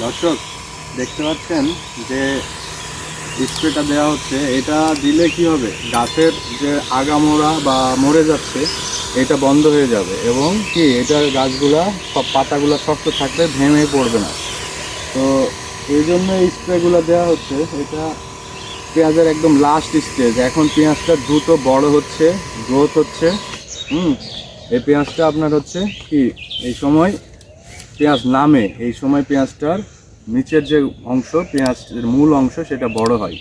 দর্শক দেখতে পাচ্ছেন যে স্প্রেটা দেওয়া হচ্ছে, এটা দিলে কি হবে, গাছের যে আগামোড়া বা মরে যাচ্ছে এটা বন্ধ হয়ে যাবে এবং কি এটার গাছগুলা সব পাতাগুলো শক্ত থাকবে, ভেঙে পড়বে না। তো এই জন্য এই স্প্রেগুলো দেওয়া হচ্ছে। এটা পেঁয়াজের একদম লাস্ট স্টেজ। এখন পেঁয়াজটা দ্রুত বড় হচ্ছে, গ্রোথ হচ্ছে। এই পেঁয়াজটা আপনার হচ্ছে কি এই সময় পেঁয়াজ নামে, এই সময় পেঁয়াজটার নিচের যে অংশ, পেঁয়াজের মূল অংশ, সেটা বড় হয়।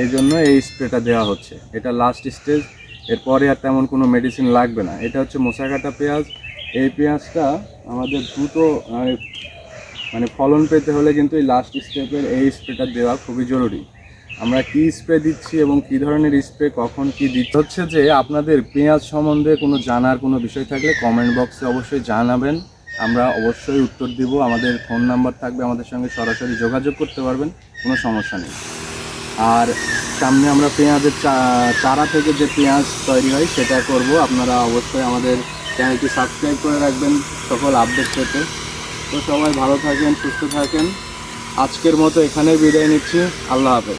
এই জন্য এই স্প্রেটা দেওয়া হচ্ছে। এটা লাস্ট স্টেজ, এরপরে আর তেমন কোনো মেডিসিন লাগবে না। এটা হচ্ছে মোসাকাটা পেঁয়াজ। এই পেঁয়াজটা আমাদের দ্রুত মানে ফলন পেতে হলে কিন্তু এই লাস্ট স্টেপের এই স্প্রেটা দেওয়া খুবই জরুরি। আমরা কি স্প্রে দিচ্ছি এবং কি ধরনের স্প্রে কখন কি দিচ্ছি হচ্ছে যে আপনাদের পেঁয়াজ সম্বন্ধে কোনো জানার কোনো বিষয় থাকলে কমেন্ট বক্সে অবশ্যই জানাবেন, আমরা অবশ্যই উত্তর দিব। আমাদের ফোন নাম্বার থাকবে, আমাদের সঙ্গে সরাসরি যোগাযোগ করতে পারবেন, কোনো সমস্যা নেই। আর সামনে আমরা পেঁয়াজের চারা থেকে যে পেঁয়াজ তৈরি হয় সেটা করব। আপনারা অবশ্যই আমাদের চ্যানেলটি সাবস্ক্রাইব করে রাখবেন সকল আপডেট পেতে। তো সবাই ভালো থাকেন, সুস্থ থাকেন। আজকের মতো এখানেই বিদায় নিচ্ছি। আল্লাহ হাফেজ।